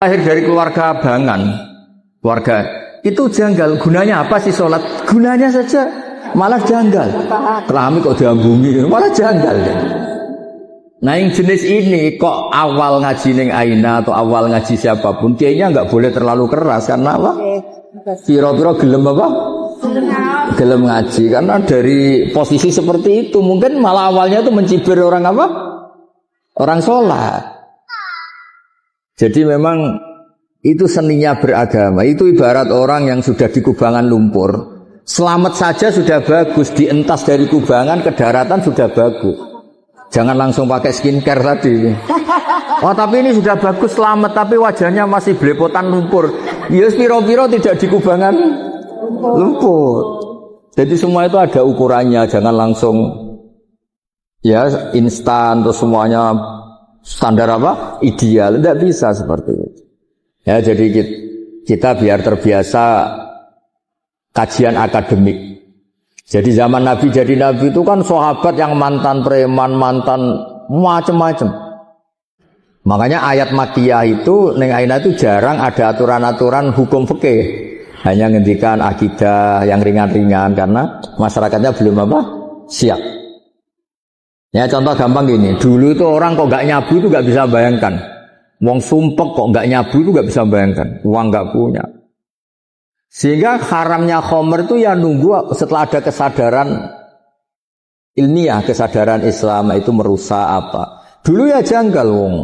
Lahir dari keluarga abangan, keluarga itu janggal. Gunanya apa sih sholat? Gunanya saja malah janggal. Kelami kok diambungi, malah janggal. Nah yang jenis ini kok awal ngaji neng Aina atau awal ngaji siapapun, kayaknya nggak boleh terlalu keras karena apa? Piro-piro gelem apa? Gelem ngaji karena dari posisi seperti itu mungkin malah awalnya itu mencibir orang apa? Orang sholat. Jadi memang itu seninya beragama. Itu ibarat orang yang sudah di kubangan lumpur. Selamat saja sudah bagus. Dientas dari kubangan ke daratan sudah bagus. Jangan langsung pakai skincare tadi. Oh tapi ini sudah bagus selamat. Tapi wajahnya masih belepotan lumpur. Ya piro-piro tidak di kubangan lumpur. Jadi semua itu ada ukurannya. Jangan langsung ya instan terus semuanya standar apa? Ideal. Tidak bisa seperti itu. Ya, jadi kita biar terbiasa kajian akademik. Jadi zaman Nabi jadi Nabi itu kan sahabat yang mantan preman, mantan macam-macam. Makanya ayat Makkiyah itu neng Aina itu jarang ada aturan-aturan hukum fikih. Hanya ngendikan akidah yang ringan-ringan karena masyarakatnya belum apa? Siap. Ya contoh gampang gini, dulu itu orang kok gak nyabu itu gak bisa bayangkan. Wong sumpek kok gak nyabu itu gak bisa bayangkan. Uang gak punya. Sehingga haramnya khomer itu ya nunggu setelah ada kesadaran ilmiah, kesadaran Islam itu merusak apa. Dulu ya janggal wong.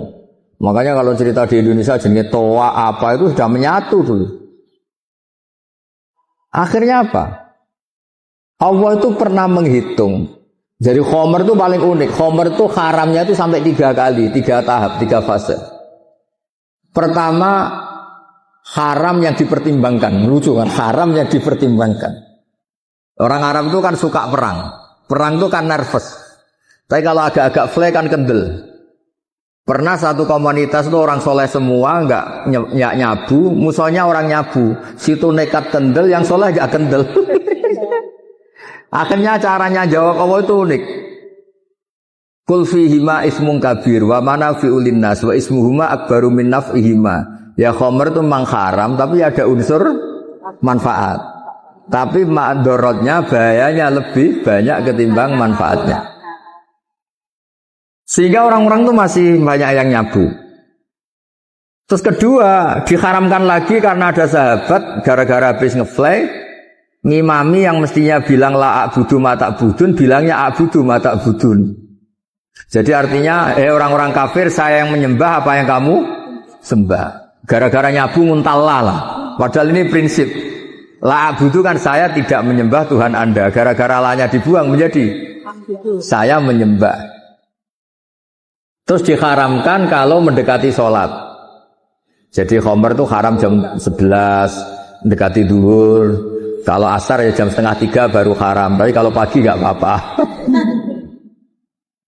Makanya kalau cerita di Indonesia jenis toa apa itu sudah menyatu dulu. Akhirnya apa? Allah itu pernah menghitung. Jadi khomer itu paling unik. Khomer itu haramnya itu sampai 3 kali, 3 tahap, 3 fase. Pertama, haram yang dipertimbangkan. Lucu kan? Haram yang dipertimbangkan. Orang Arab itu kan suka perang. Perang itu kan nervous. Tapi kalau agak-agak fly kan kendel. Pernah satu komunitas itu orang soleh semua, nggak nyabu. Musuhnya orang nyabu. Situ nekat kendel, yang soleh nggak kendel. Akhirnya caranya jawab Allah itu unik. Kul fihima ismun kabir wa manafi'ul linnas wa ismuhuma akbaru min naf'ihima. Ya khomer itu memang haram tapi ada unsur manfaat. Tapi ma'dorotnya bahayanya lebih banyak ketimbang manfaatnya. Sehingga orang-orang itu masih banyak yang nyabu. Terus kedua, diharamkan lagi karena ada sahabat gara-gara habis ngefly ngimami yang mestinya bilang la a'budu ma ta'budun, bilangnya a'budu ma ta'budun. Jadi artinya orang-orang kafir saya yang menyembah apa yang kamu sembah. Gara-gara nyabu nguntalla lah. Padahal ini prinsip la a'budu kan saya tidak menyembah Tuhan Anda. Gara-gara lanya dibuang menjadi saya menyembah. Terus diharamkan kalau mendekati sholat. Jadi khomer itu haram jam 11 mendekati duhur. Kalau asar ya jam 2:30 baru haram. Tapi kalau pagi nggak apa-apa.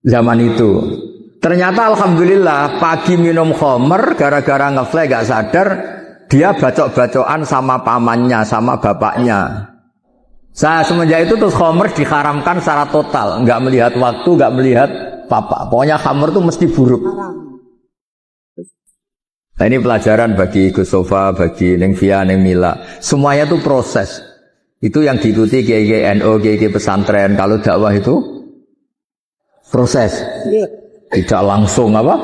Zaman itu. Ternyata alhamdulillah pagi minum khomer gara-gara ngefly gak sadar. Dia bacok-bacokan sama pamannya, sama bapaknya. Saya semenjak itu terus khomer diharamkan secara total. Nggak melihat waktu, nggak melihat papa. Pokoknya khomer itu mesti buruk. Nah ini pelajaran bagi Gus Sofa, bagi Neng Via, Neng Mila. Semuanya itu proses. Itu yang diikuti kiai NU, kiai pesantren. Kalau dakwah itu proses, tidak langsung apa?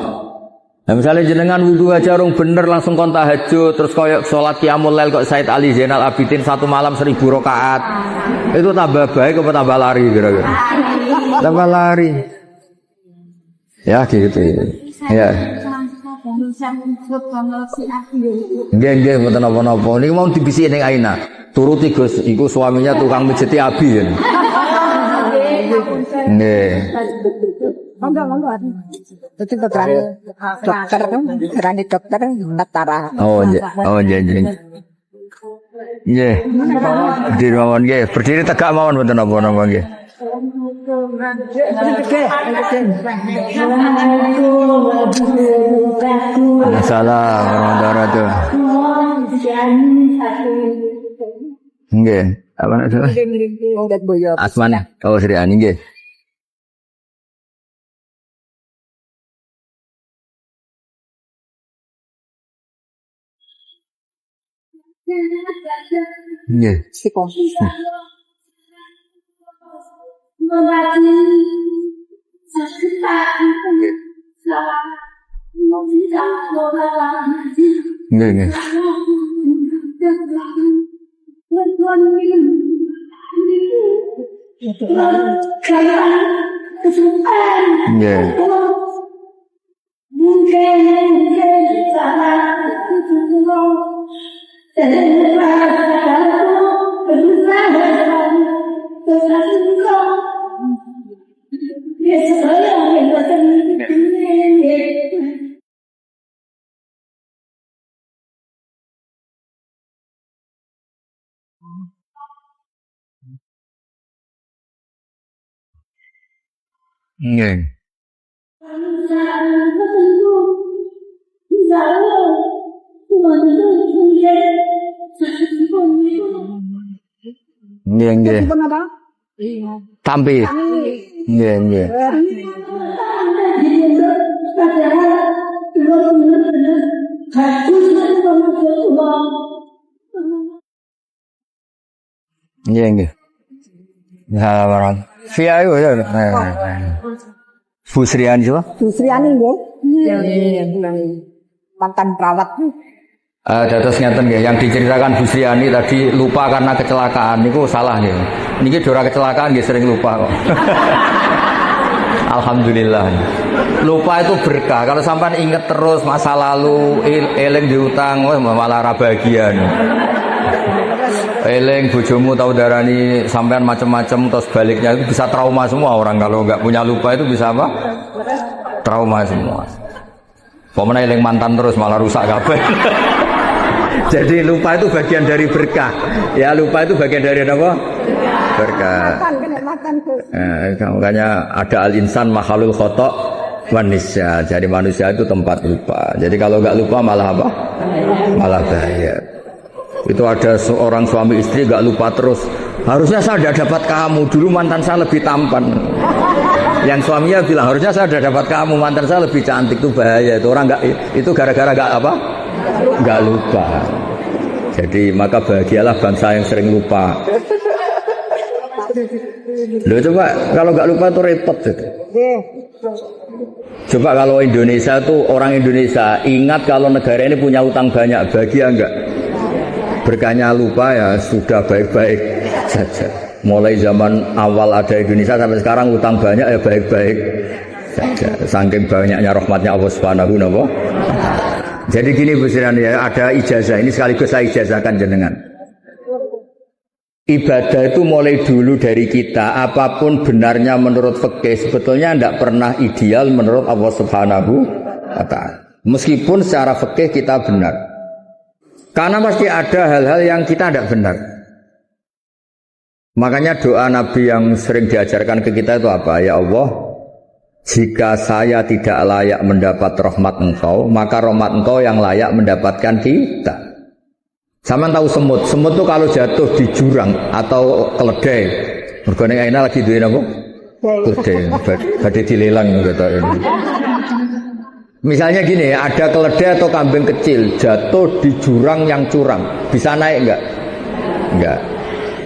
Nah, misalnya jenengan wudhu aja rung bener langsung kon tahajud, terus koyok sholat qiyamul lail kok Said Ali Zainal Abidin 1 malam 1000 rakaat. Itu tambah baik apa tambah lari kira-kira? Tambah lari. Ya gitu. Ya. Nggih mboten napa-napa. Niki mau dibisiki ning Aina. Turuti Gus, iku suaminya tukang mijeti abi. Nggih. Itu dokter Natara. Oh nggih. Nggih. Berdiri mawon nggih. Berdiri tegak mawon mboten napa-napa nggih. Assalamualaikum warahmatullahi wabarakatuh. Nggih, apa namanya? Asmane. Oh, Sri Ani nggih. Nggih. Siko. Nggih, nggih. Nggih. Nggih. Nggih, nggih. Tampi. Nggih, nggih. Nggih, nggih. Ya, barang. Via itu ya. Bu Sriani siapa? Bu Sriani nggih. Mantan perawat. Dados ngeten nggih, yang diceritakan Bu Sriani tadi lupa karena kecelakaan niku salah nggih. Niki dora kecelakaan nggih sering lupa kok. Alhamdulillah. Lupa itu berkah. Kalau sampai ingat terus masa lalu, eling diutang, wah malah ra bahagia. Eling bojomu tahu darani sampean macam-macam terus baliknya itu bisa trauma semua orang kalau nggak punya lupa itu bisa apa? Trauma semua. Pokoknya eling mantan terus malah rusak kabeh. Jadi lupa itu bagian dari berkah. Ya lupa itu bagian dari apa? Berkah. Makanya ada al-insan makhluk khotok manusia. Jadi manusia itu tempat lupa. Jadi kalau nggak lupa malah apa? Malah bahaya. Itu ada seorang suami istri gak lupa terus. Harusnya saya sudah dapat kamu. Dulu mantan saya lebih tampan. Yang suaminya bilang harusnya saya sudah dapat kamu. Mantan saya lebih cantik. Itu bahaya. Itu orang gak, itu gara-gara gak apa? Gak lupa. Jadi maka bahagialah bangsa yang sering lupa. Loh coba kalau gak lupa itu repot gitu. Coba kalau Indonesia tuh orang Indonesia ingat kalau negara ini punya utang banyak, bahagia enggak? Berkahnya lupa ya sudah baik-baik saja. Mulai zaman awal ada Indonesia sampai sekarang utang banyak ya baik-baik saja. Saking banyaknya rahmatnya Allah Subhanahu wa ta'ala. Jadi gini Bu Sriani ya, ada ijazah ini sekaligus saya ijazahkan jenengan. Ibadah itu mulai dulu dari kita, apapun benarnya menurut fikih sebetulnya tidak pernah ideal menurut Allah Subhanahu wa ta'ala. Meskipun secara fikih kita benar. Karena pasti ada hal-hal yang kita tidak benar. Makanya doa Nabi yang sering diajarkan ke kita itu apa? Ya Allah, jika saya tidak layak mendapat rahmat Engkau, maka rahmat Engkau yang layak mendapatkan kita. Sama tahu semut. Semut itu kalau jatuh di jurang atau keledai, mergane aina lagi duwe napa? Keledai, badhe dilelang gitu ini. Misalnya gini, ada keledai atau kambing kecil jatuh di jurang yang curam, bisa naik enggak? Enggak.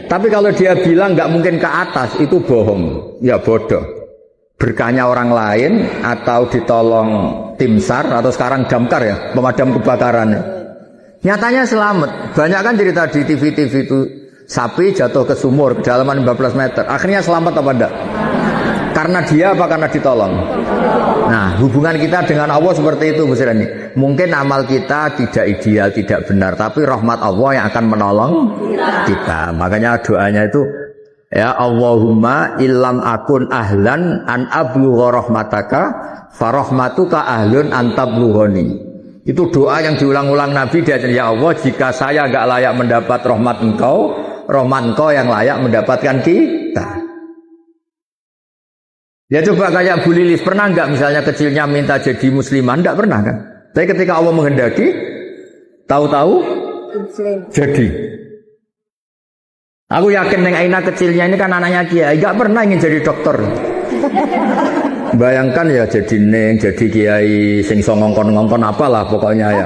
Tapi kalau dia bilang enggak mungkin ke atas, itu bohong, ya bodoh. Berkahnya orang lain atau ditolong tim SAR atau sekarang damkar ya, pemadam kebakaran. Nyatanya selamat. Banyak kan cerita di TV-TV itu sapi jatuh ke sumur kedalaman 15 meter. Akhirnya selamat apa enggak? Karena dia apa karena ditolong? Nah, hubungan kita dengan Allah seperti itu Bu Sriani. Mungkin amal kita tidak ideal, tidak benar, tapi rahmat Allah yang akan menolong kita. Makanya doanya itu ya Allahumma illam akun ahlan an ablugha rahmataka farahmatuka ahlun an tablughani. Itu doa yang diulang-ulang Nabi dia ya Allah, jika saya enggak layak mendapat rahmat Engkau, rahmat Engkau yang layak mendapatkan kita. Ya coba kayak Bu Lilis, pernah enggak misalnya kecilnya minta jadi muslimah? Enggak pernah kan? Tapi ketika Allah menghendaki, tahu-tahu jadi. Aku yakin Neng Aina kecilnya ini kan anaknya Kiai, enggak pernah ingin jadi dokter. Bayangkan ya jadi Neng, jadi Kiai, sing songongkon-ngongkon apalah pokoknya ya.